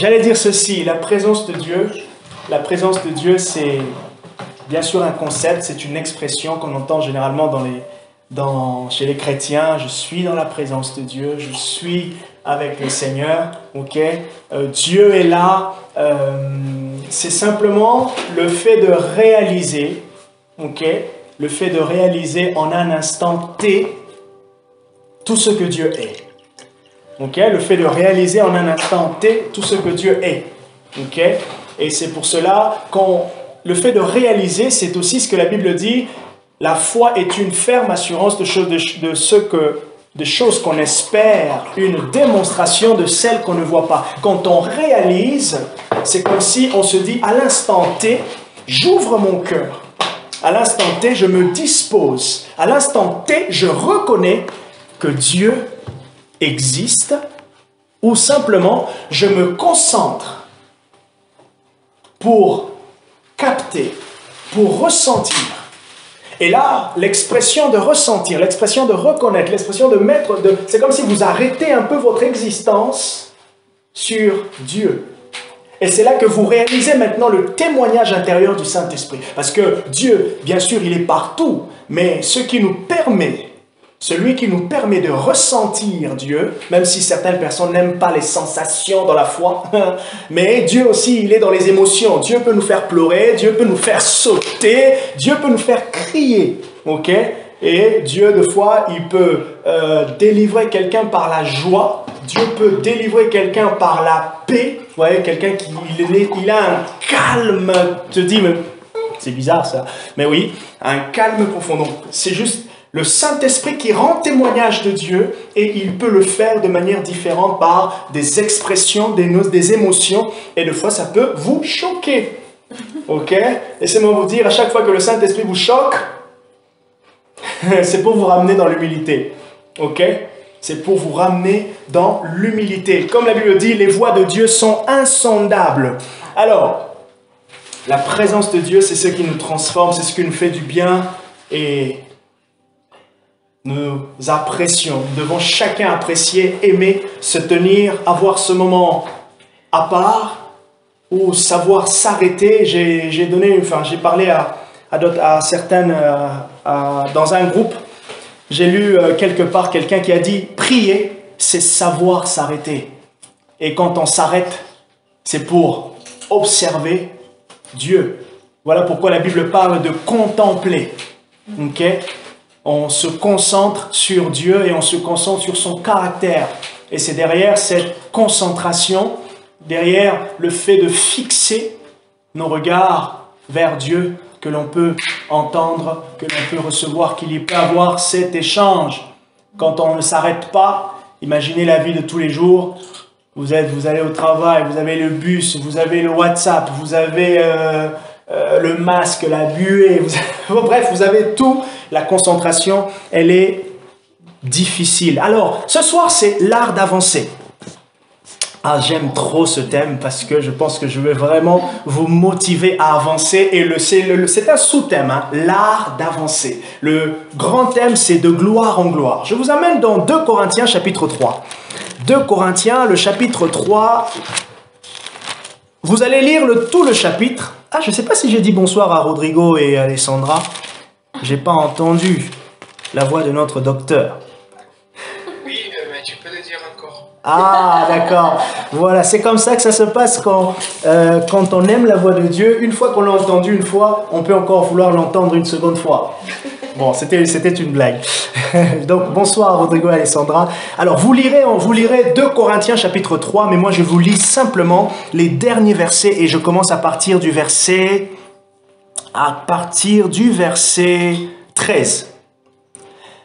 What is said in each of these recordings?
j'allais dire ceci, la présence de Dieu, c'est bien sûr un concept, c'est une expression qu'on entend généralement chez les chrétiens. Je suis dans la présence de Dieu, je suis avec le Seigneur, ok? Dieu est là. C'est simplement le fait de réaliser, ok? Le fait de réaliser en un instant T tout ce que Dieu est. Ok? Le fait de réaliser en un instant T tout ce que Dieu est. Ok? Et c'est pour cela le fait de réaliser, c'est aussi ce que la Bible dit, la foi est une ferme assurance de choses qu'on espère, une démonstration de celles qu'on ne voit pas. Quand on réalise, c'est comme si on se dit, à l'instant T, j'ouvre mon cœur. À l'instant T, je me dispose. À l'instant T, je reconnais que Dieu existe, ou simplement, je me concentre pour capter, pour ressentir. Et là, l'expression de ressentir, l'expression de reconnaître, l'expression de mettre, c'est comme si vous arrêtez un peu votre existence sur Dieu. Et c'est là que vous réalisez maintenant le témoignage intérieur du Saint-Esprit. Parce que Dieu, bien sûr, il est partout, mais celui qui nous permet de ressentir Dieu, même si certaines personnes n'aiment pas les sensations dans la foi, mais Dieu aussi, il est dans les émotions. Dieu peut nous faire pleurer, Dieu peut nous faire sauter, Dieu peut nous faire crier, ok? Et Dieu, des fois, il peut délivrer quelqu'un par la joie, Dieu peut délivrer quelqu'un par la paix. Vous voyez, quelqu'un il a un calme, tu te dis, mais c'est bizarre ça, mais oui, un calme profond. Donc, c'est juste le Saint-Esprit qui rend témoignage de Dieu, et il peut le faire de manière différente par des expressions, des émotions, et des fois ça peut vous choquer. Ok? Laissez-moi vous dire, à chaque fois que le Saint-Esprit vous choque, c'est pour vous ramener dans l'humilité. Ok? C'est pour vous ramener dans l'humilité. Comme la Bible dit, les voies de Dieu sont insondables. Alors, la présence de Dieu, c'est ce qui nous transforme, c'est ce qui nous fait du bien, et nous apprécions, nous devons chacun apprécier, aimer, se tenir, avoir ce moment à part, ou savoir s'arrêter. J'ai parlé à certaines, dans un groupe, j'ai lu quelque part quelqu'un qui a dit « Prier, c'est savoir s'arrêter ». Et quand on s'arrête, c'est pour observer Dieu. Voilà pourquoi la Bible parle de contempler. Ok? On se concentre sur Dieu et on se concentre sur son caractère. Et c'est derrière cette concentration, derrière le fait de fixer nos regards vers Dieu, que l'on peut entendre, que l'on peut recevoir, qu'il y peut avoir cet échange. Quand on ne s'arrête pas, imaginez la vie de tous les jours. Vous allez au travail, vous avez le bus, vous avez le WhatsApp, vous avez le masque, la buée, bref, vous avez tout. La concentration, elle est difficile. Alors, ce soir, c'est l'art d'avancer. Ah, j'aime trop ce thème parce que je pense que je vais vraiment vous motiver à avancer. Et c'est un sous-thème, hein, l'art d'avancer. Le grand thème, c'est de gloire en gloire. Je vous amène dans 2 Corinthiens chapitre 3. 2 Corinthiens, le chapitre 3. Vous allez lire tout le chapitre. Ah, je ne sais pas si j'ai dit bonsoir à Rodrigo et à Alessandra. J'ai pas entendu la voix de notre docteur. Oui, mais tu peux le dire encore. Ah, d'accord. Voilà, c'est comme ça que ça se passe quand on aime la voix de Dieu. Une fois qu'on l'a entendu une fois, on peut encore vouloir l'entendre une seconde fois. Bon, c'était une blague. Donc, bonsoir Rodrigo et Alessandra. Alors, vous lirez 2 Corinthiens chapitre 3, mais moi je vous lis simplement les derniers versets et je commence à partir du verset 13.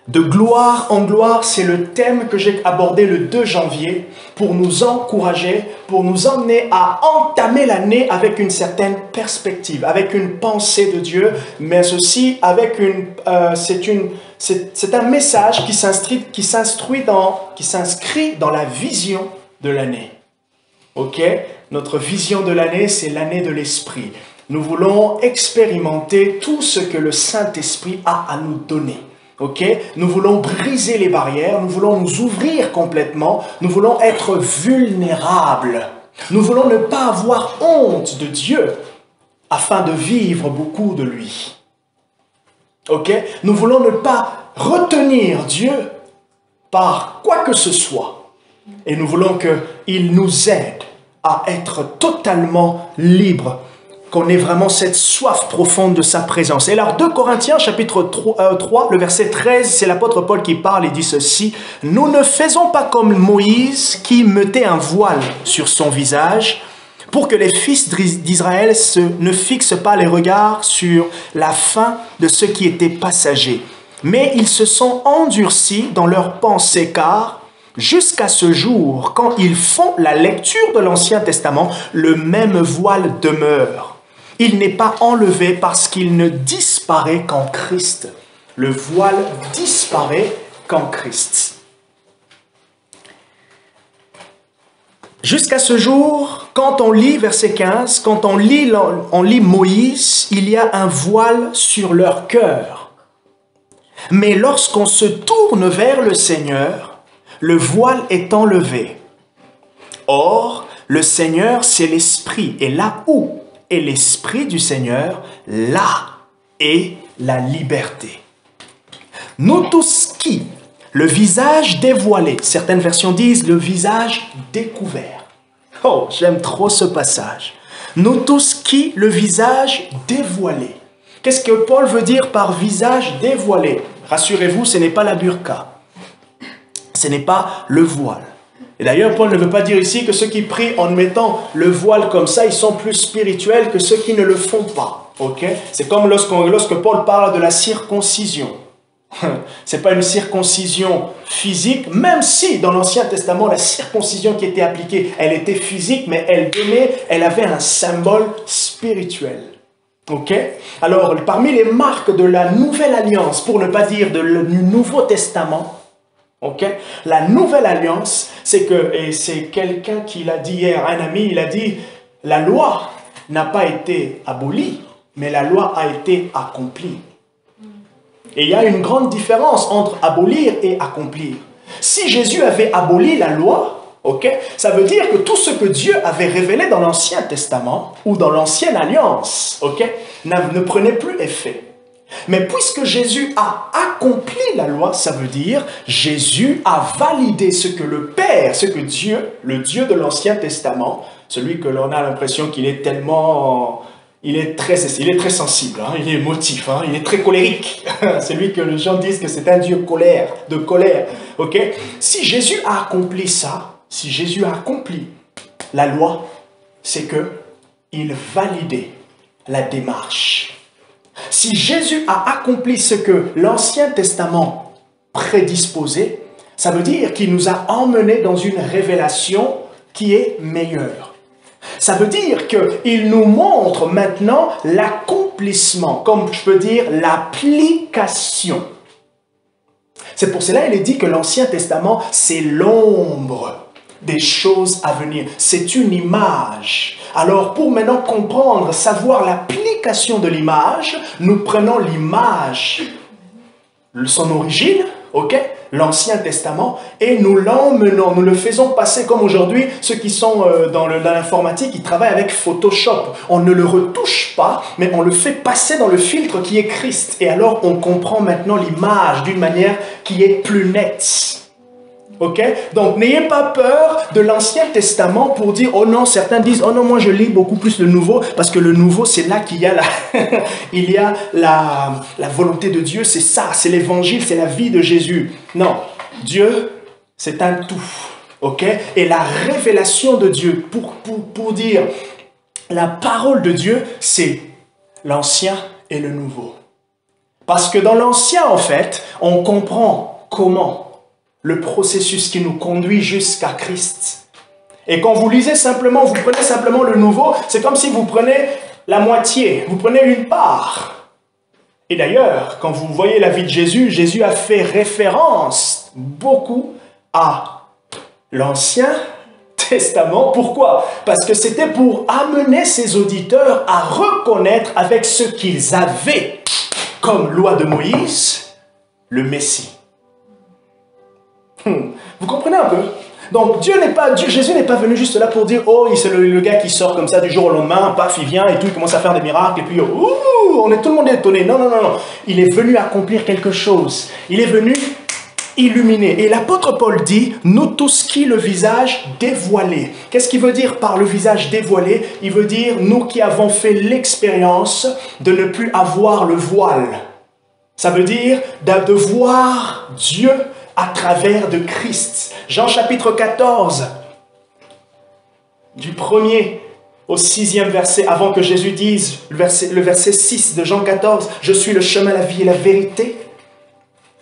De gloire en gloire, c'est le thème que j'ai abordé le 2 janvier pour nous encourager, pour nous emmener à entamer l'année avec une certaine perspective, avec une pensée de Dieu, mais aussi avec c'est un message qui s'inscrit dans la vision de l'année. Ok? Notre vision de l'année, c'est l'année de l'Esprit. Nous voulons expérimenter tout ce que le Saint-Esprit a à nous donner. Ok? Nous voulons briser les barrières, nous voulons nous ouvrir complètement, nous voulons être vulnérables. Nous voulons ne pas avoir honte de Dieu afin de vivre beaucoup de lui. Ok? Nous voulons ne pas retenir Dieu par quoi que ce soit. Et nous voulons qu'il nous aide à être totalement libres, qu'on ait vraiment cette soif profonde de sa présence. Et alors 2 Corinthiens chapitre 3, le verset 13, c'est l'apôtre Paul qui parle et dit ceci: « Nous ne faisons pas comme Moïse qui mettait un voile sur son visage pour que les fils d'Israël ne fixent pas les regards sur la fin de ce qui était passager. Mais ils se sont endurcis dans leurs pensées, car jusqu'à ce jour, quand ils font la lecture de l'Ancien Testament, le même voile demeure. Il n'est pas enlevé parce qu'il ne disparaît qu'en Christ. Le voile disparaît qu'en Christ. » Jusqu'à ce jour, quand on lit verset 15, quand on lit Moïse, il y a un voile sur leur cœur. Mais lorsqu'on se tourne vers le Seigneur, le voile est enlevé. Or, le Seigneur, c'est l'Esprit. Et là où est l'Esprit du Seigneur, là est la liberté. Nous tous qui, le visage dévoilé, certaines versions disent le visage découvert. Oh, j'aime trop ce passage. Nous tous qui, le visage dévoilé. Qu'est-ce que Paul veut dire par visage dévoilé? Rassurez-vous, ce n'est pas la burqa. Ce n'est pas le voile. Et d'ailleurs, Paul ne veut pas dire ici que ceux qui prient en mettant le voile comme ça, ils sont plus spirituels que ceux qui ne le font pas. Okay? C'est comme lorsque Paul parle de la circoncision. Ce n'est pas une circoncision physique, même si dans l'Ancien Testament, la circoncision qui était appliquée, elle était physique, mais elle avait un symbole spirituel. Ok? Alors, parmi les marques de la Nouvelle Alliance, pour ne pas dire du Nouveau Testament, ok? La Nouvelle Alliance, c'est que, et c'est quelqu'un qui l'a dit hier, un ami, il a dit, la loi n'a pas été abolie, mais la loi a été accomplie. Et il y a une grande différence entre abolir et accomplir. Si Jésus avait aboli la loi, ça veut dire que tout ce que Dieu avait révélé dans l'Ancien Testament ou dans l'Ancienne Alliance ne prenait plus effet. Mais puisque Jésus a accompli la loi, ça veut dire Jésus a validé ce que le Père, ce que Dieu, le Dieu de l'Ancien Testament, celui que l'on a l'impression qu'il est tellement... Il est très sensible, hein, il est émotif, hein, il est très colérique. C'est lui que les gens disent que c'est un Dieu de colère. Okay? Si Jésus a accompli ça, si Jésus a accompli la loi, c'est qu'il validait la démarche. Si Jésus a accompli ce que l'Ancien Testament prédisposait, ça veut dire qu'il nous a emmenés dans une révélation qui est meilleure. Ça veut dire qu'il nous montre maintenant l'accomplissement, comme je peux dire l'application. C'est pour cela qu'il est dit que l'Ancien Testament, c'est l'ombre des choses à venir. C'est une image. Alors pour maintenant comprendre, savoir l'application de l'image, nous prenons l'image, son origine, l'Ancien Testament, et nous l'emmenons, nous le faisons passer comme aujourd'hui, ceux qui sont dans l'informatique, ils travaillent avec Photoshop. On ne le retouche pas, mais on le fait passer dans le filtre qui est Christ. Et alors on comprend maintenant l'image d'une manière qui est plus nette. Donc n'ayez pas peur de l'Ancien Testament pour dire, oh non, certains disent, oh non, moi je lis beaucoup plus le Nouveau, parce que le Nouveau, c'est là qu'il y a la volonté de Dieu, c'est ça, c'est l'Évangile, c'est la vie de Jésus. Non, Dieu, c'est un tout, Et la révélation de Dieu, pour dire, la parole de Dieu, c'est l'Ancien et le Nouveau. Parce que dans l'Ancien, en fait, on comprend comment le processus qui nous conduit jusqu'à Christ. Et quand vous lisez simplement, vous prenez simplement le Nouveau, c'est comme si vous prenez la moitié, vous prenez une part. Et d'ailleurs, quand vous voyez la vie de Jésus, Jésus a fait référence beaucoup à l'Ancien Testament. Pourquoi? Parce que c'était pour amener ses auditeurs à reconnaître avec ce qu'ils avaient comme loi de Moïse, le Messie. Vous comprenez un peu? Donc Jésus n'est pas venu juste là pour dire, oh, c'est le gars qui sort comme ça du jour au lendemain, paf, il vient et tout, il commence à faire des miracles, et puis, ouh, tout le monde est étonné. Non, non, non, non. Il est venu accomplir quelque chose. Il est venu illuminer. Et l'apôtre Paul dit, nous tous qui le visage dévoilé. Qu'est-ce qu'il veut dire par le visage dévoilé? Il veut dire, nous qui avons fait l'expérience de ne plus avoir le voile. Ça veut dire de voir Dieu à travers de Christ. Jean chapitre 14, du 1er au 6e verset, avant que Jésus dise, le verset 6 de Jean 14, « Je suis le chemin, la vie et la vérité ».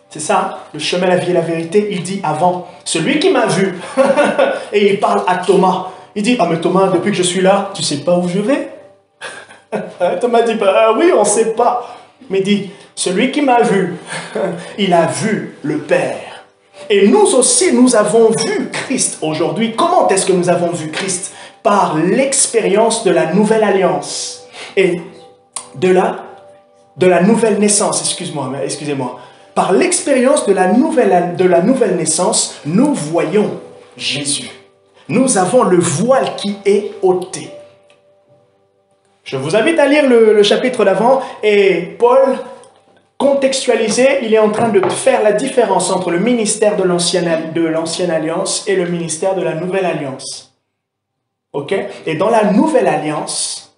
C'est ça, le chemin, la vie et la vérité. Il dit avant, « Celui qui m'a vu », et il parle à Thomas. Il dit, « Ah mais Thomas, depuis que je suis là, tu sais pas où je vais ?» Thomas dit, bah, « Oui, on ne sait pas. » Mais il dit, « Celui qui m'a vu, il a vu le Père. » Et nous aussi, nous avons vu Christ aujourd'hui. Comment est-ce que nous avons vu Christ? Par l'expérience de la nouvelle alliance et de la nouvelle naissance, excusez-moi. Par l'expérience de la nouvelle naissance, nous voyons Jésus. Nous avons le voile qui est ôté. Je vous invite à lire le chapitre d'avant et Paul, contextualisé, il est en train de faire la différence entre le ministère de l'ancienne alliance et le ministère de la nouvelle alliance. Ok? Et dans la nouvelle alliance,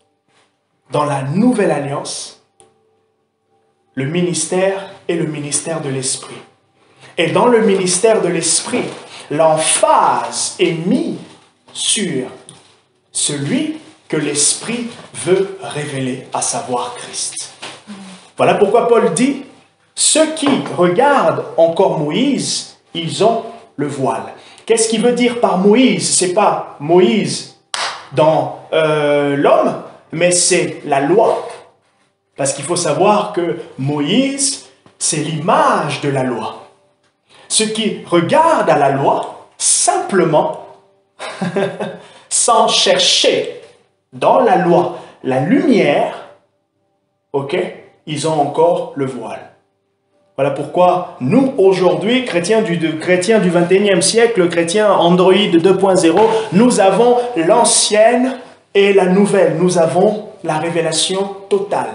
le ministère est le ministère de l'Esprit. Et dans le ministère de l'Esprit, l'emphase est mise sur celui que l'Esprit veut révéler, à savoir Christ. Voilà pourquoi Paul dit, ceux qui regardent encore Moïse, ils ont le voile. Qu'est-ce qu'il veut dire par Moïse? Ce n'est pas Moïse dans l'homme, mais c'est la loi. Parce qu'il faut savoir que Moïse, c'est l'image de la loi. Ceux qui regardent à la loi, simplement, sans chercher dans la loi la lumière, ok, ils ont encore le voile. Voilà pourquoi nous, aujourd'hui, chrétiens du 21e siècle, chrétiens Android 2.0, nous avons l'ancienne et la nouvelle. Nous avons la révélation totale.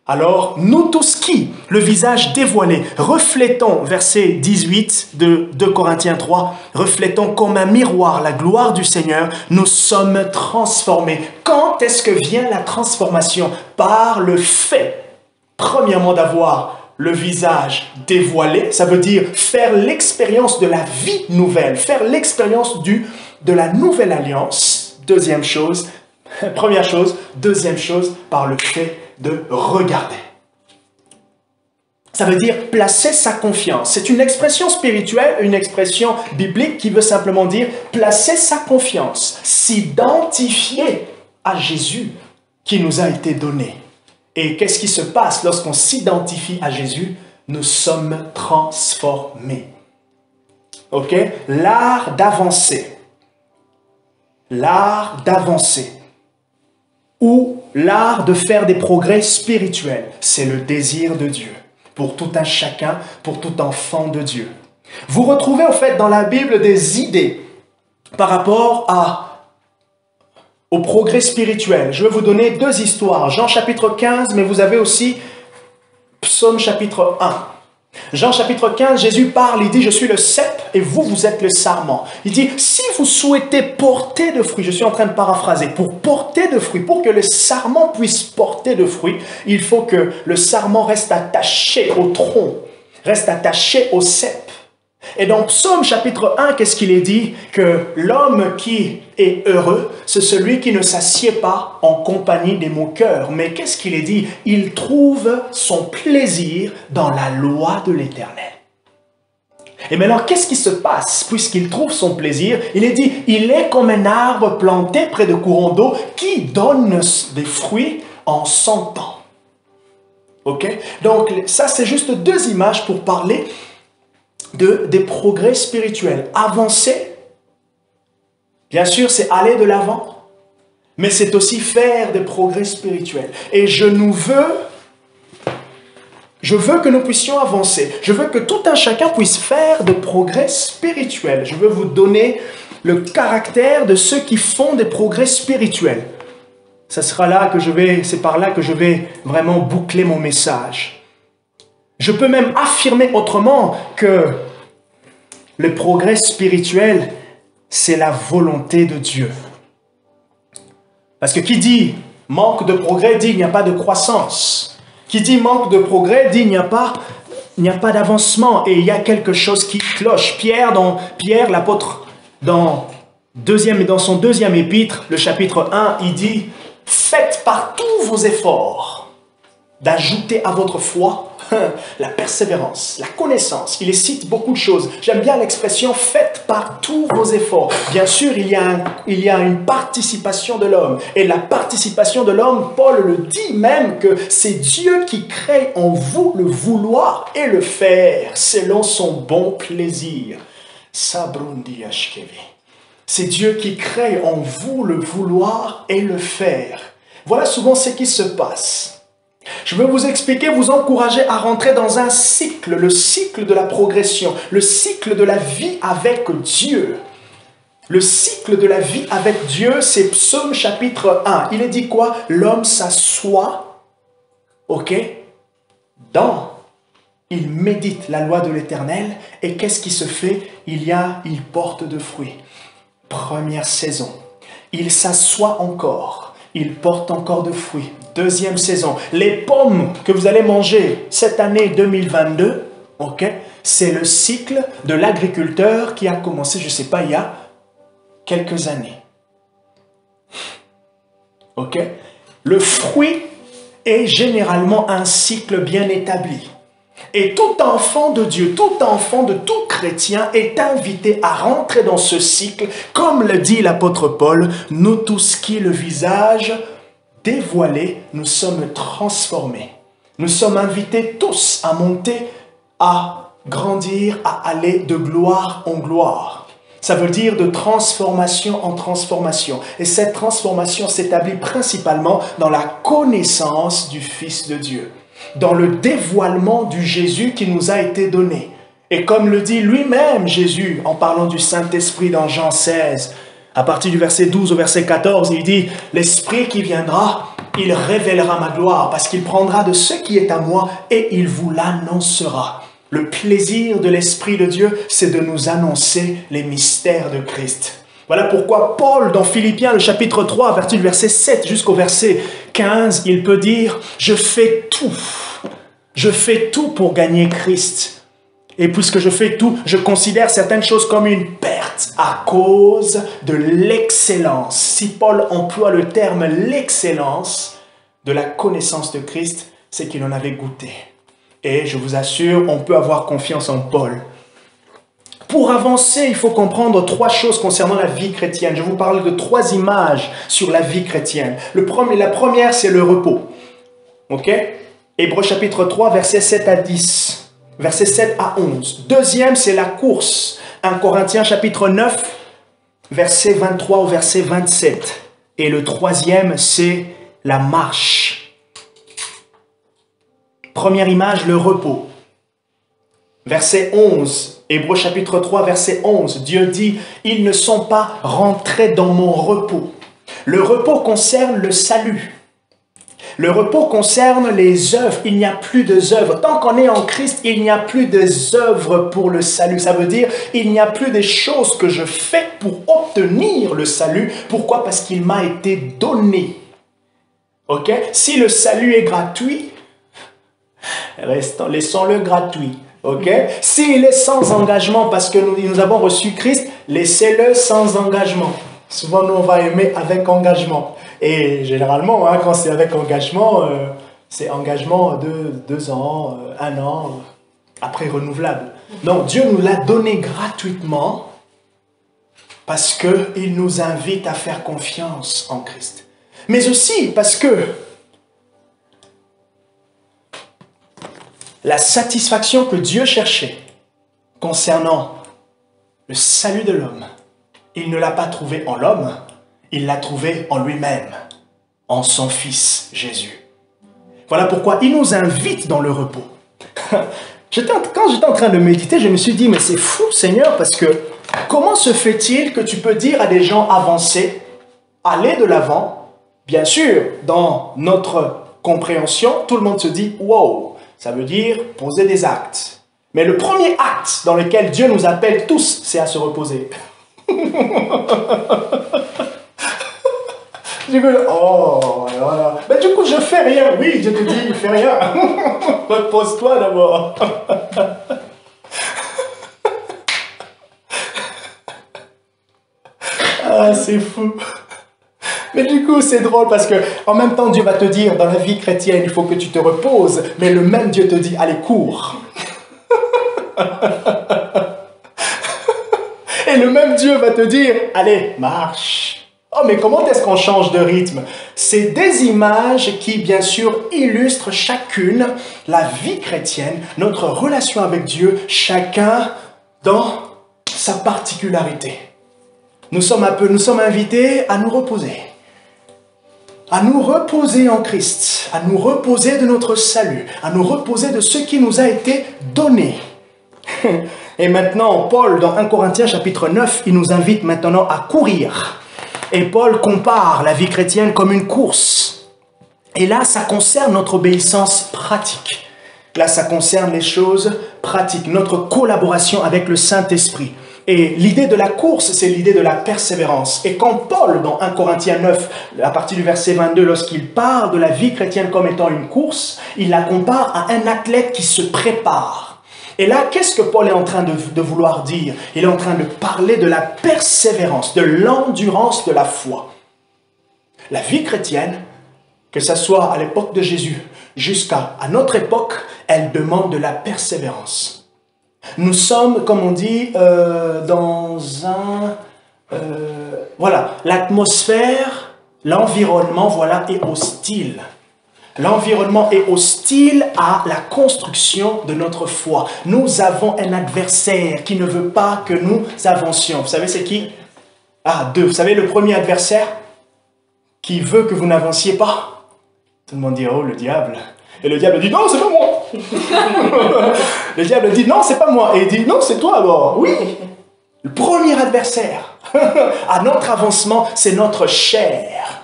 Alors, nous tous qui, le visage dévoilé, reflétons, verset 18 de 2 Corinthiens 3, reflétons comme un miroir la gloire du Seigneur, nous sommes transformés. Quand est-ce que vient la transformation? Par le fait, premièrement, d'avoir le visage dévoilé, ça veut dire faire l'expérience de la vie nouvelle, faire l'expérience de la nouvelle alliance. Deuxième chose, première chose, deuxième chose, par le fait de regarder. Ça veut dire placer sa confiance. C'est une expression spirituelle, une expression biblique qui veut simplement dire placer sa confiance, s'identifier à Jésus qui nous a été donné. Et qu'est-ce qui se passe lorsqu'on s'identifie à Jésus? Nous sommes transformés. Ok? L'art d'avancer. L'art d'avancer. Ou l'art de faire des progrès spirituels. C'est le désir de Dieu. Pour tout un chacun, pour tout enfant de Dieu. Vous retrouvez en fait dans la Bible des idées par rapport au progrès spirituel. Je vais vous donner deux histoires. Jean chapitre 15, mais vous avez aussi Psaume chapitre 1. Jean chapitre 15, Jésus parle, il dit, je suis le cep et vous, vous êtes le sarment. Il dit, si vous souhaitez porter de fruits, je suis en train de paraphraser, pour porter de fruits, pour que le sarment puisse porter de fruits, il faut que le sarment reste attaché au tronc, reste attaché au cep. Et dans Psaume chapitre 1, qu'est-ce qu'il est dit? Que l'homme qui est heureux, c'est celui qui ne s'assied pas en compagnie des moqueurs. Mais qu'est-ce qu'il est dit? Il trouve son plaisir dans la loi de l'Éternel. Et maintenant, qu'est-ce qui se passe puisqu'il trouve son plaisir? Il est dit, il est comme un arbre planté près de courants d'eau qui donne des fruits en son temps. Ok? Donc, ça, c'est juste deux images pour parler des progrès spirituels. Avancer, bien sûr, c'est aller de l'avant, mais c'est aussi faire des progrès spirituels. Et je veux que nous puissions avancer. Je veux que tout un chacun puisse faire des progrès spirituels. Je veux vous donner le caractère de ceux qui font des progrès spirituels. C'est par là que je vais vraiment boucler mon message. Je peux même affirmer autrement que le progrès spirituel, c'est la volonté de Dieu. Parce que qui dit manque de progrès dit il n'y a pas de croissance. Qui dit manque de progrès dit il n'y a pas d'avancement et il y a quelque chose qui cloche. Pierre, l'apôtre, dans son deuxième épître, le chapitre 1, il dit « Faites par tous vos efforts d'ajouter à votre foi la persévérance, la connaissance. » Il cite beaucoup de choses. J'aime bien l'expression « Faites par tous vos efforts ». Bien sûr, il y a une participation de l'homme. Et la participation de l'homme, Paul le dit même que c'est Dieu qui crée en vous le vouloir et le faire selon son bon plaisir. Sabrundi Ashkevi. C'est Dieu qui crée en vous le vouloir et le faire. Voilà souvent ce qui se passe. Je veux vous expliquer, vous encourager à rentrer dans un cycle, le cycle de la progression, le cycle de la vie avec Dieu. Le cycle de la vie avec Dieu, c'est Psaume chapitre 1. Il est dit quoi? L'homme s'assoit, il médite la loi de l'Éternel et qu'est-ce qui se fait? Il porte de fruits. Première saison, il s'assoit encore, il porte encore de fruits. Deuxième saison, les pommes que vous allez manger cette année 2022, c'est le cycle de l'agriculteur qui a commencé, je ne sais pas, il y a quelques années. Le fruit est généralement un cycle bien établi. Et tout enfant de Dieu, tout enfant de tout chrétien est invité à rentrer dans ce cycle. Comme le dit l'apôtre Paul, nous tous qui le visage dévoilé, nous sommes transformés. Nous sommes invités tous à monter, à grandir, à aller de gloire en gloire. Ça veut dire de transformation en transformation. Et cette transformation s'établit principalement dans la connaissance du Fils de Dieu, dans le dévoilement du Jésus qui nous a été donné. Et comme le dit lui-même Jésus en parlant du Saint-Esprit dans Jean 16, à partir du verset 12 au verset 14, il dit « L'Esprit qui viendra, il révélera ma gloire, parce qu'il prendra de ce qui est à moi et il vous l'annoncera. » Le plaisir de l'Esprit de Dieu, c'est de nous annoncer les mystères de Christ. Voilà pourquoi Paul, dans Philippiens, le chapitre 3, à partir du verset 7 jusqu'au verset 15, il peut dire « Je fais tout pour gagner Christ. Et puisque je fais tout, je considère certaines choses comme une perte à cause de l'excellence. » Si Paul emploie le terme « l'excellence » de la connaissance de Christ, c'est qu'il en avait goûté. Et je vous assure, on peut avoir confiance en Paul. Pour avancer, il faut comprendre 3 choses concernant la vie chrétienne. Je vous parle de 3 images sur la vie chrétienne. La première, c'est le repos. Hébreux chapitre 3, versets 7 à 10. Versets 7 à 11. Deuxième, c'est la course. 1 Corinthiens chapitre 9, verset 23 au verset 27. Et le troisième, c'est la marche. Première image, le repos. Verset 11, Hébreux chapitre 3, verset 11, Dieu dit « Ils ne sont pas rentrés dans mon repos ». Le repos concerne le salut. Le repos concerne les œuvres. Il n'y a plus d'œuvres. Tant qu'on est en Christ, il n'y a plus d'œuvres pour le salut. Ça veut dire il n'y a plus des choses que je fais pour obtenir le salut. Pourquoi? Parce qu'il m'a été donné. Si le salut est gratuit, laissons-le gratuit. S'il est sans engagement parce que nous avons reçu Christ, laissez-le sans engagement. Souvent, nous, on va aimer avec engagement. Et généralement, quand c'est avec engagement, c'est engagement de 2 ans, 1 an, après renouvelable. Non, Dieu nous l'a donné gratuitement parce qu'il nous invite à faire confiance en Christ. Mais aussi parce que la satisfaction que Dieu cherchait concernant le salut de l'homme, il ne l'a pas trouvé en l'homme, il l'a trouvé en lui-même, en son Fils Jésus. Voilà pourquoi il nous invite dans le repos. Quand j'étais en train de méditer, je me suis dit, mais c'est fou Seigneur, parce que Comment se fait-il que tu peux dire à des gens avancés, allez de l'avant? Bien sûr, dans notre compréhension, tout le monde se dit « wow », ça veut dire poser des actes. Mais le premier acte dans lequel Dieu nous appelle tous, c'est à se reposer. Du coup, oh, voilà. Mais du coup, je fais rien. Oui, Dieu te dit, fais rien. Repose-toi d'abord. Ah, c'est fou. Mais du coup, c'est drôle parce que en même temps, Dieu va te dire, dans la vie chrétienne, il faut que tu te reposes. Mais le même Dieu te dit, allez, cours. Et le même Dieu va te dire, allez, marche. Oh, mais comment est-ce qu'on change de rythme? C'est des images qui, bien sûr, illustrent chacune la vie chrétienne, notre relation avec Dieu, chacun dans sa particularité. Nous sommes invités à nous reposer. À nous reposer en Christ, à nous reposer de notre salut, à nous reposer de ce qui nous a été donné. Et maintenant, Paul, dans 1 Corinthiens chapitre 9, il nous invite maintenant à courir. Et Paul compare la vie chrétienne comme une course. Et là, ça concerne notre obéissance pratique. Là, ça concerne les choses pratiques, notre collaboration avec le Saint-Esprit. Et l'idée de la course, c'est l'idée de la persévérance. Et quand Paul, dans 1 Corinthiens 9, à partir du verset 22, lorsqu'il parle de la vie chrétienne comme étant une course, il la compare à un athlète qui se prépare. Et là, qu'est-ce que Paul est en train de vouloir dire? Il est en train de parler de la persévérance, de l'endurance de la foi. La vie chrétienne, que ce soit à l'époque de Jésus jusqu'à notre époque, elle demande de la persévérance. Nous sommes, comme on dit, dans voilà, l'atmosphère, l'environnement, voilà, est hostile. L'environnement est hostile à la construction de notre foi. Nous avons un adversaire qui ne veut pas que nous avancions. Vous savez c'est qui? Ah, deux. Vous savez le premier adversaire qui veut que vous n'avanciez pas? Tout le monde dit, oh, le diable. Et le diable dit, non, c'est pas moi. Le diable dit, non, c'est pas moi. Et il dit, non, c'est toi alors. Oui. Le premier adversaire à notre avancement, c'est notre chair.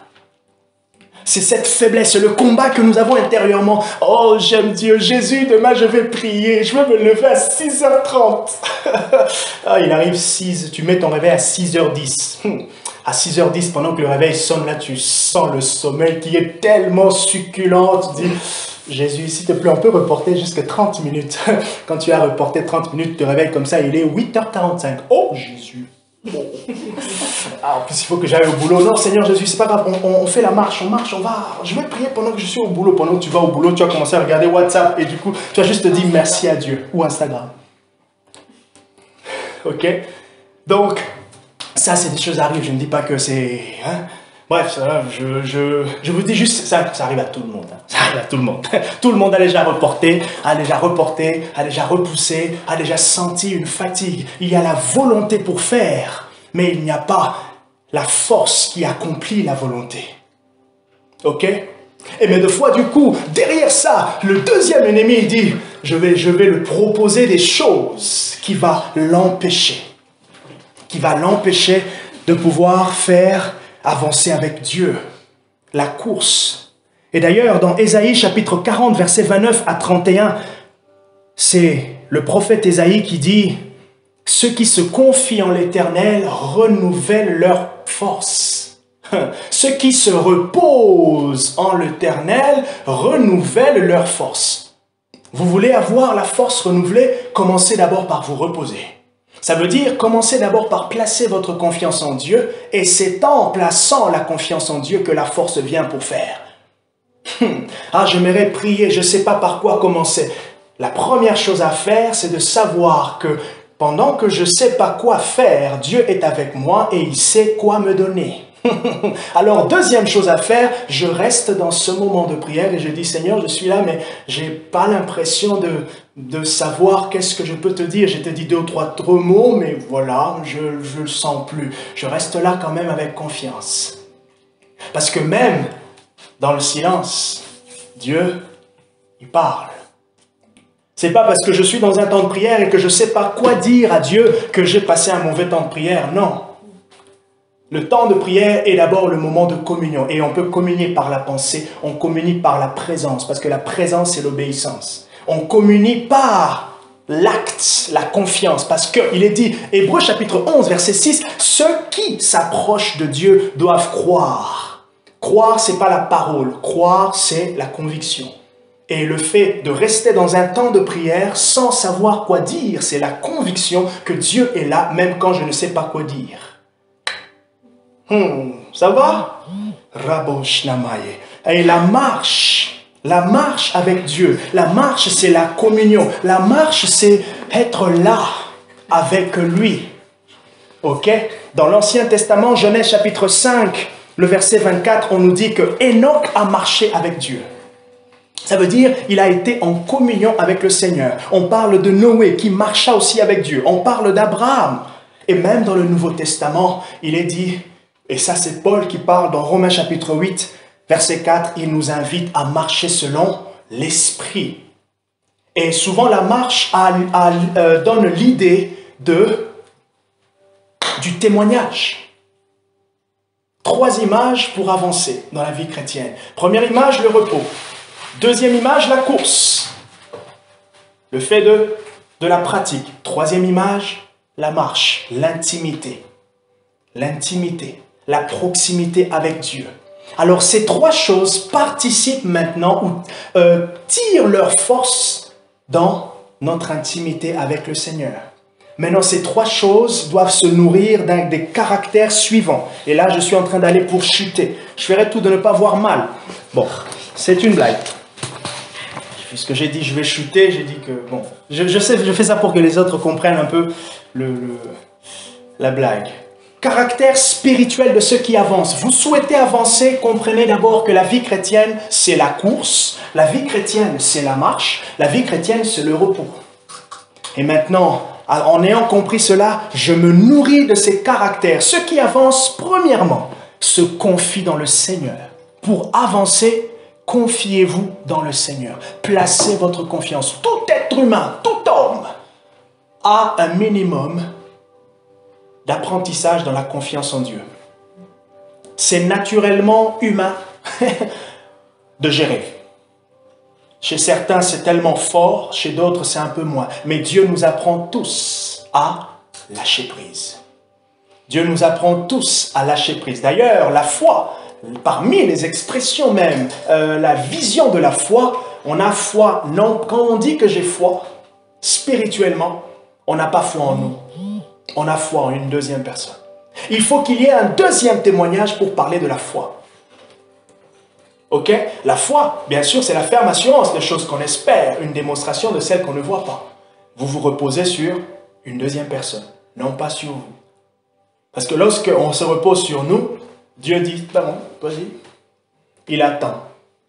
C'est cette faiblesse, le combat que nous avons intérieurement. Oh, j'aime Dieu, Jésus, demain je vais prier, je vais me lever à 6h30. Ah, il arrive 6, tu mets ton réveil à 6h10. À 6h10, pendant que le réveil sonne, là, tu sens le sommeil qui est tellement succulent. Tu dis, Jésus, s'il te plaît, on peut reporter jusqu'à 30 minutes. Quand tu as reporté 30 minutes, tu te réveilles comme ça, il est 8h45. Oh, Jésus. Ah, en plus, il faut que j'aille au boulot. Non, Seigneur Jésus, c'est pas grave, on fait la marche, on marche, on va. Je vais prier pendant que je suis au boulot. Pendant que tu vas au boulot, tu vas commencer à regarder WhatsApp et du coup, tu vas juste te dire merci à Dieu ou Instagram. Ok? Donc, ça, c'est des choses qui arrivent. Je ne dis pas que c'est... Hein? Bref, ça, je vous dis juste, ça arrive à tout le monde. Hein. Ça arrive à tout le monde. Tout le monde a déjà reporté, a déjà repoussé, a déjà senti une fatigue. Il y a la volonté pour faire, mais il n'y a pas la force qui accomplit la volonté. Ok? Et mais de fois, du coup, derrière ça, le deuxième ennemi dit, je vais le proposer des choses qui va l'empêcher. Qui va l'empêcher de pouvoir faire avancer avec Dieu, la course. Et d'ailleurs, dans Ésaïe chapitre 40, versets 29 à 31, c'est le prophète Ésaïe qui dit « Ceux qui se confient en l'Éternel renouvellent leur force. Ceux qui se reposent en l'Éternel renouvellent leur force. » Vous voulez avoir la force renouvelée? Commencez d'abord par vous reposer. Ça veut dire, commencez d'abord par placer votre confiance en Dieu, et c'est en plaçant la confiance en Dieu que la force vient pour faire. Ah, j'aimerais prier, je ne sais pas par quoi commencer. La première chose à faire, c'est de savoir que pendant que je ne sais pas quoi faire, Dieu est avec moi et il sait quoi me donner. Alors, deuxième chose à faire, je reste dans ce moment de prière et je dis, Seigneur, je suis là, mais je n'ai pas l'impression de savoir qu'est-ce que je peux te dire. Je te dis 2 ou 3 mots, mais voilà, je ne le sens plus. Je reste là quand même avec confiance. Parce que même dans le silence, Dieu, il parle. C'est pas parce que je suis dans un temps de prière et que je ne sais pas quoi dire à Dieu que j'ai passé un mauvais temps de prière. Non. Le temps de prière est d'abord le moment de communion. Et on peut communier par la pensée, on communie par la présence, parce que la présence, c'est l'obéissance. On communie par l'acte, la confiance, parce qu'il est dit, Hébreux chapitre 11, verset 6, « Ceux qui s'approchent de Dieu doivent croire. » Croire, ce n'est pas la parole. Croire, c'est la conviction. Et le fait de rester dans un temps de prière sans savoir quoi dire, c'est la conviction que Dieu est là, même quand je ne sais pas quoi dire. Ça va? Rabosh Namaye. Et la marche avec Dieu, la marche c'est la communion, la marche c'est être là avec lui. Ok? Dans l'Ancien Testament, Genèse chapitre 5, le verset 24, on nous dit que Enoch a marché avec Dieu. Ça veut dire il a été en communion avec le Seigneur. On parle de Noé qui marcha aussi avec Dieu. On parle d'Abraham. Et même dans le Nouveau Testament, il est dit, et ça c'est Paul qui parle dans Romains chapitre 8, verset 4, il nous invite à marcher selon l'Esprit. Et souvent la marche donne l'idée du témoignage. 3 images pour avancer dans la vie chrétienne. Première image, le repos. Deuxième image, la course. Le fait de la pratique. Troisième image, la marche, l'intimité. L'intimité, la proximité avec Dieu. Alors ces 3 choses participent maintenant ou tirent leur force dans notre intimité avec le Seigneur. Maintenant, ces 3 choses doivent se nourrir des caractères suivants. Et là, je suis en train d'aller pour chuter. Je ferai tout de ne pas voir mal. Bon, c'est une blague. Puisque j'ai dit je vais chuter, j'ai dit que bon, je sais, je fais ça pour que les autres comprennent un peu la blague. Caractère spirituel de ceux qui avancent. Vous souhaitez avancer, comprenez d'abord que la vie chrétienne, c'est la course, la vie chrétienne, c'est la marche, la vie chrétienne, c'est le repos. Et maintenant, en ayant compris cela, je me nourris de ces caractères. Ceux qui avancent, premièrement, se confient dans le Seigneur. Pour avancer, confiez-vous dans le Seigneur. Placez votre confiance. Tout être humain, tout homme a un minimum d'apprentissage dans la confiance en Dieu. C'est naturellement humain de gérer. Chez certains, c'est tellement fort, chez d'autres, c'est un peu moins. Mais Dieu nous apprend tous à lâcher prise. Dieu nous apprend tous à lâcher prise. D'ailleurs, la foi, parmi les expressions même, la vision de la foi, on a foi. Non, quand on dit que j'ai foi, spirituellement, on n'a pas foi en nous. On a foi en une deuxième personne. Il faut qu'il y ait un deuxième témoignage pour parler de la foi. Ok? La foi, bien sûr, c'est la ferme assurance des choses qu'on espère, une démonstration de celles qu'on ne voit pas. Vous vous reposez sur une deuxième personne, non pas sur vous. Parce que lorsqu'on se repose sur nous, Dieu dit, ben bon, vas-y. Il attend.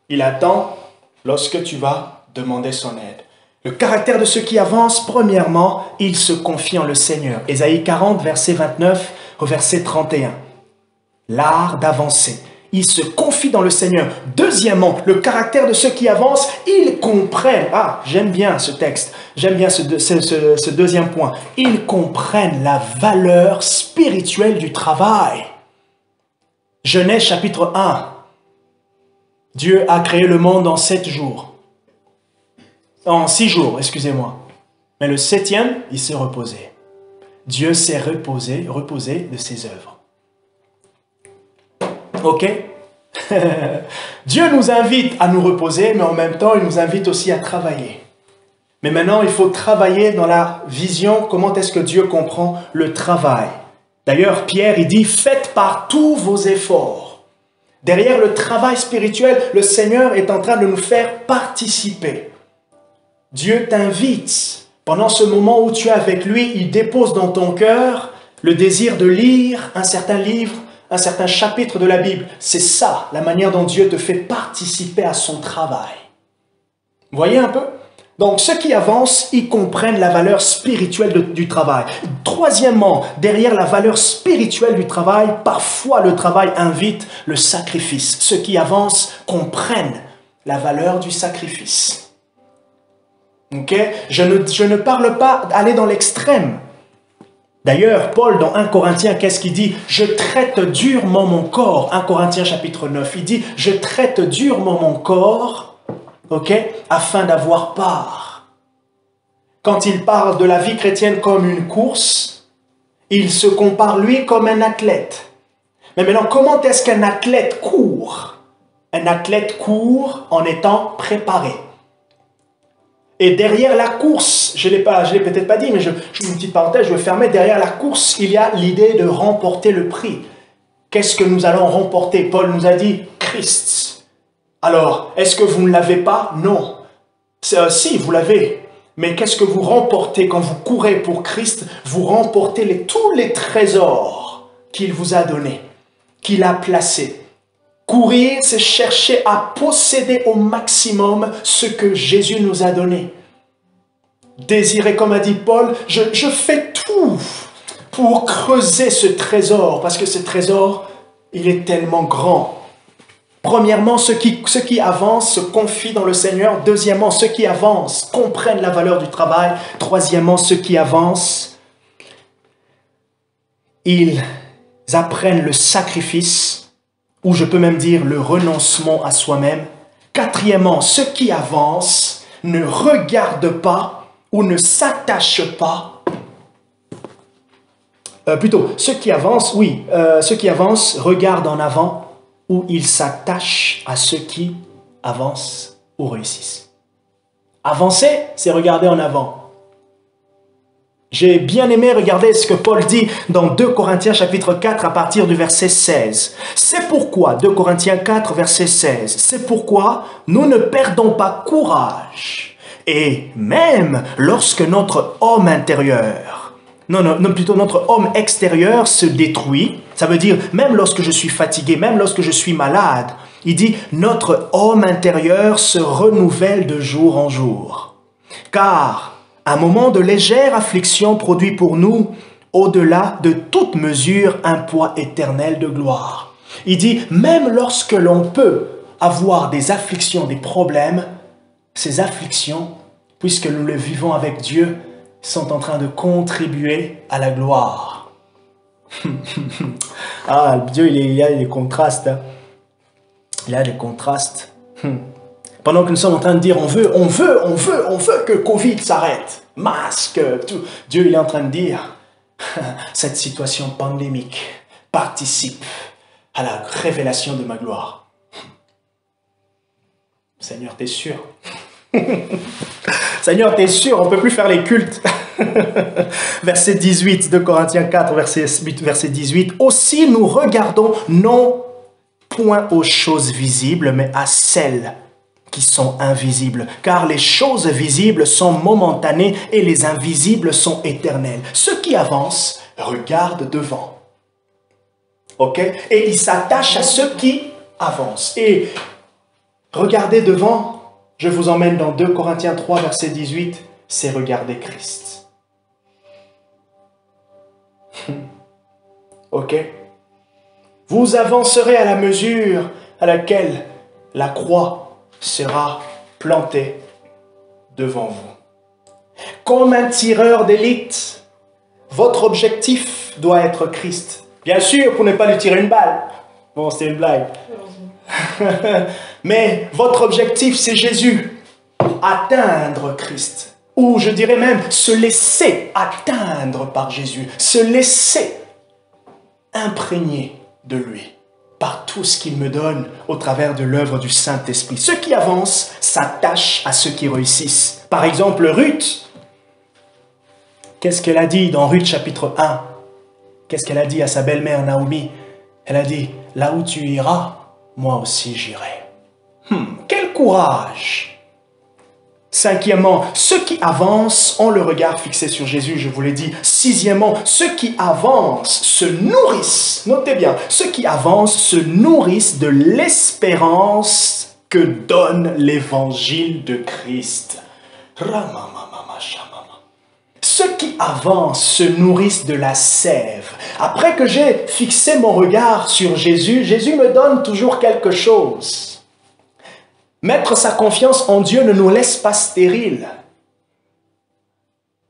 Il attend lorsque tu vas demander son aide. Le caractère de ceux qui avancent, premièrement, ils se confient en le Seigneur. Ésaïe 40, verset 29 au verset 31. L'art d'avancer. Ils se confient dans le Seigneur. Deuxièmement, le caractère de ceux qui avancent, ils comprennent. Ah, j'aime bien ce texte. J'aime bien ce deuxième point. Ils comprennent la valeur spirituelle du travail. Genèse chapitre 1. Dieu a créé le monde en 7 jours. En 6 jours, excusez-moi. Mais le 7e, il s'est reposé. Dieu s'est reposé de ses œuvres. Ok? Dieu nous invite à nous reposer, mais en même temps, il nous invite aussi à travailler. Mais maintenant, il faut travailler dans la vision, comment est-ce que Dieu comprend le travail. D'ailleurs, Pierre, il dit, faites par tous vos efforts. Derrière le travail spirituel, le Seigneur est en train de nous faire participer. Dieu t'invite, pendant ce moment où tu es avec lui, il dépose dans ton cœur le désir de lire un certain livre, un certain chapitre de la Bible. C'est ça, la manière dont Dieu te fait participer à son travail. Vous voyez un peu? Donc, ceux qui avancent, ils comprennent la valeur spirituelle du travail. Troisièmement, derrière la valeur spirituelle du travail, parfois le travail invite le sacrifice. Ceux qui avancent comprennent la valeur du sacrifice. Okay? Je ne parle pas d'aller dans l'extrême. D'ailleurs, Paul, dans 1 Corinthiens, qu'est-ce qu'il dit? Je traite durement mon corps. 1 Corinthiens chapitre 9, il dit, je traite durement mon corps, afin d'avoir part. Quand il parle de la vie chrétienne comme une course, il se compare lui comme un athlète. Mais maintenant, comment est-ce qu'un athlète court? Un athlète court en étant préparé. Et derrière la course, je l'ai peut-être pas dit, mais je fais une petite parenthèse, je vais fermer. Derrière la course, il y a l'idée de remporter le prix. Qu'est-ce que nous allons remporter? Paul nous a dit Christ. Alors, est-ce que vous ne l'avez pas? Non. Si, vous l'avez. Mais qu'est-ce que vous remportez quand vous courez pour Christ? Vous remportez tous les trésors qu'il vous a donnés, qu'il a placés. Courir, c'est chercher à posséder au maximum ce que Jésus nous a donné. Désirer, comme a dit Paul, je fais tout pour creuser ce trésor, parce que ce trésor, il est tellement grand. Premièrement, ceux qui avancent se confient dans le Seigneur. Deuxièmement, ceux qui avancent comprennent la valeur du travail. Troisièmement, ceux qui avancent, ils apprennent le sacrifice, ou je peux même dire le renoncement à soi-même. Quatrièmement, ceux qui avancent ne regardent pas ou ne s'attachent pas. Ceux qui avancent, ceux qui avancent regardent en avant ou ils s'attachent à ceux qui avancent ou réussissent. Avancer, c'est regarder en avant. J'ai bien aimé regarder ce que Paul dit dans 2 Corinthiens chapitre 4 à partir du verset 16. C'est pourquoi, 2 Corinthiens 4 verset 16, c'est pourquoi nous ne perdons pas courage. Et même lorsque notre homme intérieur, plutôt notre homme extérieur se détruit, ça veut dire même lorsque je suis fatigué, même lorsque je suis malade, il dit notre homme intérieur se renouvelle de jour en jour. Car un moment de légère affliction produit pour nous, au-delà de toute mesure, un poids éternel de gloire. Il dit, même lorsque l'on peut avoir des afflictions, des problèmes, ces afflictions, puisque nous les vivons avec Dieu, sont en train de contribuer à la gloire. Dieu, il y a des contrastes. Hein. Il y a des contrastes. Pendant que nous sommes en train de dire on veut que Covid s'arrête, masque, tout. Dieu il est en train de dire cette situation pandémique participe à la révélation de ma gloire. Seigneur, t'es sûr? Seigneur, t'es sûr? On ne peut plus faire les cultes. Verset 18 de Corinthiens 4, verset 18. Aussi nous regardons non point aux choses visibles, mais à celles qui sont invisibles, car les choses visibles sont momentanées et les invisibles sont éternelles. Ceux qui avancent regardent devant. Et ils s'attachent à ceux qui avancent. Et regardez devant, je vous emmène dans 2 Corinthiens 3, verset 18, c'est regarder Christ. Vous avancerez à la mesure à laquelle la croix sera planté devant vous. Comme un tireur d'élite, votre objectif doit être Christ. Bien sûr, pour ne pas lui tirer une balle. Bon, c'est une blague. Mais votre objectif, c'est Jésus. Atteindre Christ. Ou je dirais même, se laisser atteindre par Jésus. Se laisser imprégner de lui. Par tout ce qu'il me donne au travers de l'œuvre du Saint-Esprit. Ceux qui avancent s'attachent à ceux qui réussissent. Par exemple, Ruth. Qu'est-ce qu'elle a dit dans Ruth chapitre 1? Qu'est-ce qu'elle a dit à sa belle-mère Naomi? Elle a dit, là où tu iras, moi aussi j'irai. Quel courage! Cinquièmement, ceux qui avancent ont le regard fixé sur Jésus, je vous l'ai dit. Sixièmement, ceux qui avancent se nourrissent, notez bien, ceux qui avancent se nourrissent de l'espérance que donne l'évangile de Christ. Ceux qui avancent se nourrissent de la sève. Après que j'ai fixé mon regard sur Jésus, Jésus me donne toujours quelque chose. Mettre sa confiance en Dieu ne nous laisse pas stériles.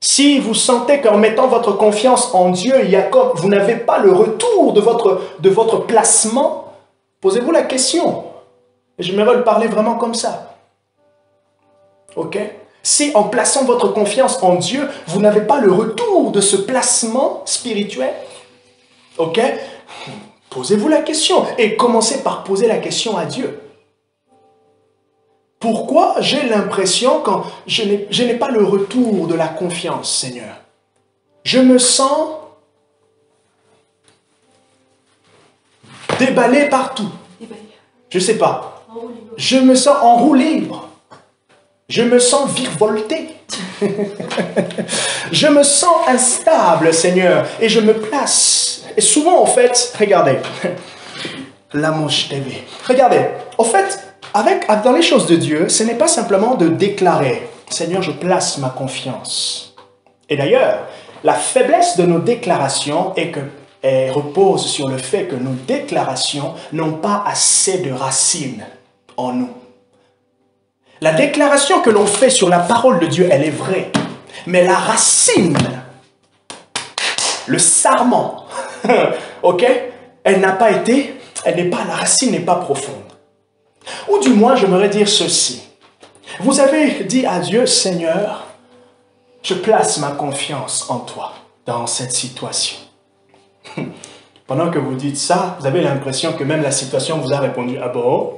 Si vous sentez qu'en mettant votre confiance en Dieu, il y a comme vous n'avez pas le retour de votre placement, posez-vous la question. Et j'aimerais le parler vraiment comme ça. Ok? Si en plaçant votre confiance en Dieu, vous n'avez pas le retour de ce placement spirituel, ok? Posez-vous la question et commencez par poser la question à Dieu. Pourquoi j'ai l'impression quand je n'ai pas le retour de la confiance, Seigneur? Je me sens déballé partout. Je ne sais pas. Je me sens en roue libre. Je me sens virevolté. Je me sens instable, Seigneur, et je me place. Et souvent, en fait, regardez, la mouche TV. Regardez, en fait, dans les choses de Dieu, ce n'est pas simplement de déclarer, Seigneur, je place ma confiance. Et d'ailleurs, la faiblesse de nos déclarations est qu'elle repose sur le fait que nos déclarations n'ont pas assez de racines en nous. La déclaration que l'on fait sur la parole de Dieu, elle est vraie. Mais la racine, le sarment, ok, la racine n'est pas profonde. Ou du moins, j'aimerais dire ceci. Vous avez dit à Dieu, Seigneur, je place ma confiance en toi dans cette situation. Pendant que vous dites ça, vous avez l'impression que même la situation vous a répondu, ah bon?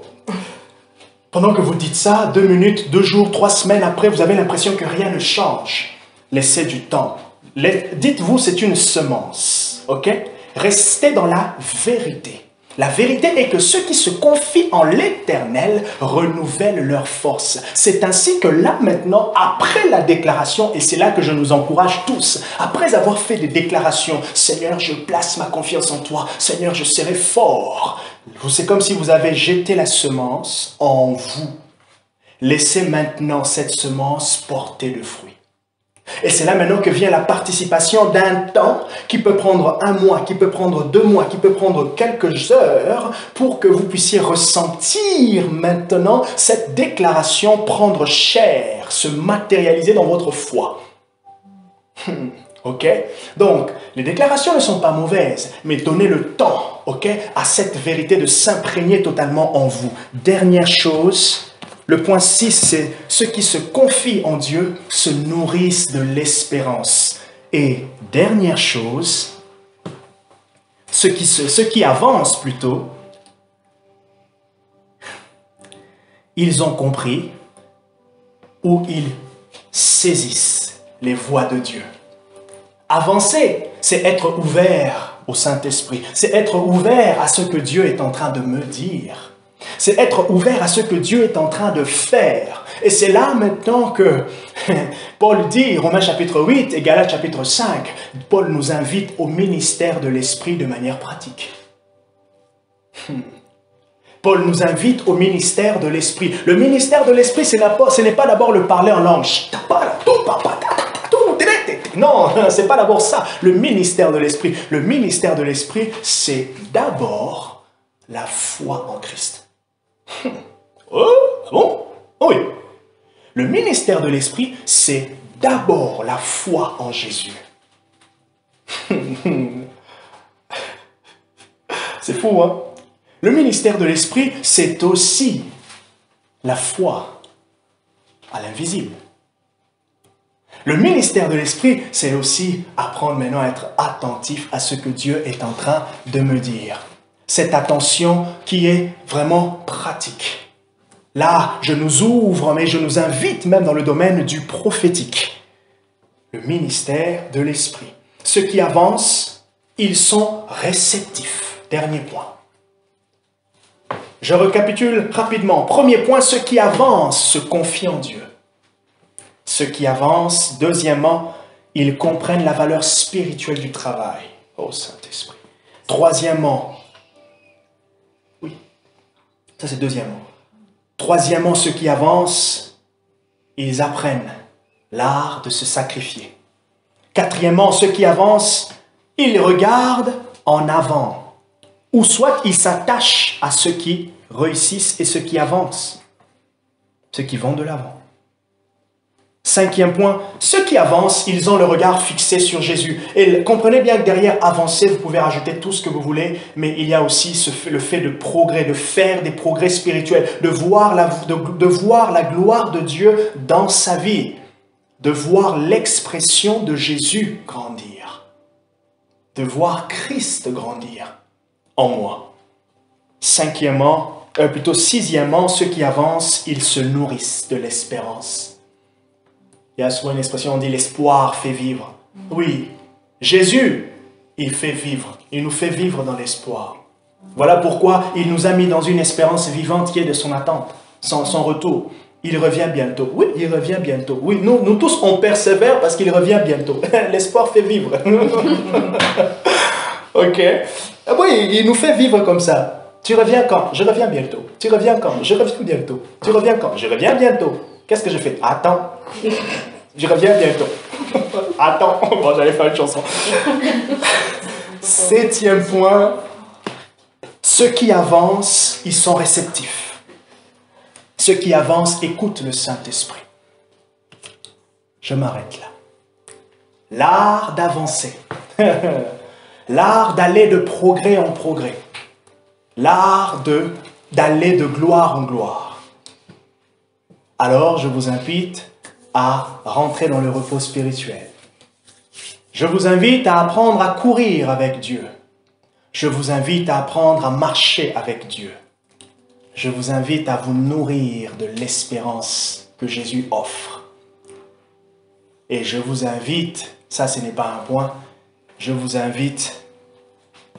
Pendant que vous dites ça, 2 minutes, 2 jours, 3 semaines après, vous avez l'impression que rien ne change. Laissez du temps. Dites-vous, c'est une semence. Ok? Restez dans la vérité. La vérité est que ceux qui se confient en l'Éternel renouvellent leur force. C'est ainsi que là maintenant, après la déclaration, et c'est là que je nous encourage tous, après avoir fait des déclarations, Seigneur, je place ma confiance en toi, Seigneur, je serai fort. C'est comme si vous avez jeté la semence en vous. Laissez maintenant cette semence porter le fruit. Et c'est là maintenant que vient la participation d'un temps qui peut prendre 1 mois, qui peut prendre 2 mois, qui peut prendre quelques heures pour que vous puissiez ressentir maintenant cette déclaration prendre chair, se matérialiser dans votre foi. Ok? Donc, les déclarations ne sont pas mauvaises, mais donnez le temps, ok, à cette vérité de s'imprégner totalement en vous. Dernière chose, le point 6, c'est ceux qui se confient en Dieu se nourrissent de l'espérance. Et dernière chose, ceux qui avancent plutôt, ils ont compris ou ils saisissent les voies de Dieu. Avancer, c'est être ouvert au Saint-Esprit. C'est être ouvert à ce que Dieu est en train de me dire. C'est être ouvert à ce que Dieu est en train de faire. Et c'est là maintenant que Paul dit, Romains chapitre 8 et Galates chapitre 5, Paul nous invite au ministère de l'Esprit de manière pratique. Paul nous invite au ministère de l'Esprit. Le ministère de l'Esprit, ce n'est pas d'abord le parler en langue. Non, ce n'est pas d'abord ça. Le ministère de l'Esprit. Le ministère de l'Esprit, c'est d'abord la foi en Christ. Oh, bon? Oui. Le ministère de l'Esprit, c'est d'abord la foi en Jésus. C'est fou, hein? Le ministère de l'Esprit, c'est aussi la foi à l'invisible. Le ministère de l'Esprit, c'est aussi apprendre maintenant à être attentif à ce que Dieu est en train de me dire. Cette attention qui est vraiment pratique. Là, je nous ouvre, mais je nous invite même dans le domaine du prophétique. Le ministère de l'Esprit. Ceux qui avancent, ils sont réceptifs. Dernier point. Je récapitule rapidement. Premier point, ceux qui avancent se confient en Dieu. Ceux qui avancent, deuxièmement, ils comprennent la valeur spirituelle du travail. Oh Saint-Esprit. Troisièmement, oui, ça c'est deuxièmement. Troisièmement, ceux qui avancent, ils apprennent l'art de se sacrifier. Quatrièmement, ceux qui avancent, ils regardent en avant. Ou soit ils s'attachent à ceux qui réussissent et ceux qui avancent, ceux qui vont de l'avant. 5e point, ceux qui avancent, ils ont le regard fixé sur Jésus. Et comprenez bien que derrière avancer, vous pouvez rajouter tout ce que vous voulez, mais il y a aussi le fait de progrès, de faire des progrès spirituels, de voir la gloire de Dieu dans sa vie, de voir l'expression de Jésus grandir, de voir Christ grandir en moi. 6e, ceux qui avancent, ils se nourrissent de l'espérance. Il y a souvent une expression, on dit l'espoir fait vivre. Oui, Jésus, il fait vivre. Il nous fait vivre dans l'espoir. Voilà pourquoi il nous a mis dans une espérance vivante qui est de son attente, son retour. Il revient bientôt. Oui, il revient bientôt. Oui, nous tous, on persévère parce qu'il revient bientôt. L'espoir fait vivre. Ok. Oui, il nous fait vivre comme ça. Tu reviens quand? Je reviens bientôt. Tu reviens quand? Je reviens bientôt. Tu reviens quand? Je reviens bientôt. Qu'est-ce que je fais? Attends. Je reviens bientôt. Attends. Bon, j'allais faire une chanson. 7e point. Ceux qui avancent, ils sont réceptifs. Ceux qui avancent écoutent le Saint-Esprit. Je m'arrête là. L'art d'avancer. L'art d'aller de progrès en progrès. L'art d'aller de gloire en gloire. Alors, je vous invite à rentrer dans le repos spirituel. Je vous invite à apprendre à courir avec Dieu. Je vous invite à apprendre à marcher avec Dieu. Je vous invite à vous nourrir de l'espérance que Jésus offre. Et je vous invite, ça ce n'est pas un point, je vous invite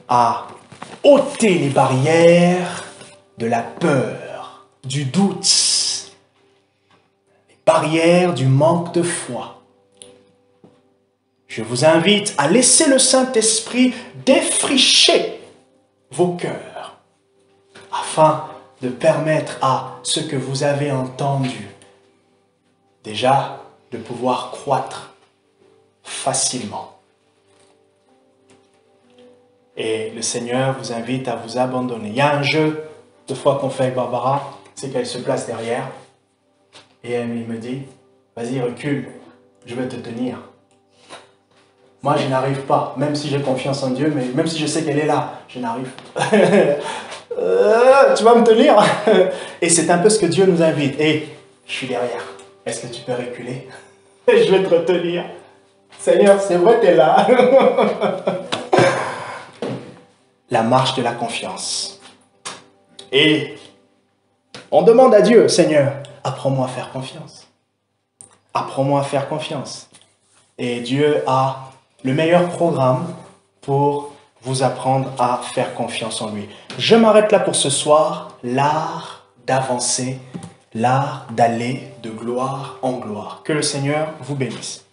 à ôter les barrières de la peur, du doute, les barrières du manque de foi. Je vous invite à laisser le Saint-Esprit défricher vos cœurs afin de permettre à ce que vous avez entendu déjà de pouvoir croître facilement. Et le Seigneur vous invite à vous abandonner. Il y a un jeu de fois qu'on fait avec Barbara, c'est qu'elle se place derrière et elle me dit, vas-y recule, je vais te tenir. Moi je n'arrive pas, même si j'ai confiance en Dieu, mais même si je sais qu'elle est là, je n'arrive pas. Tu vas me tenir? Et c'est un peu ce que Dieu nous invite. Et je suis derrière. Est-ce que tu peux reculer? Je vais te retenir. Seigneur, c'est vrai, tu es là. La marche de la confiance. Et on demande à Dieu, Seigneur, apprends-moi à faire confiance. Apprends-moi à faire confiance. Et Dieu a le meilleur programme pour vous apprendre à faire confiance en lui. Je m'arrête là pour ce soir. L'art d'avancer, l'art d'aller de gloire en gloire. Que le Seigneur vous bénisse.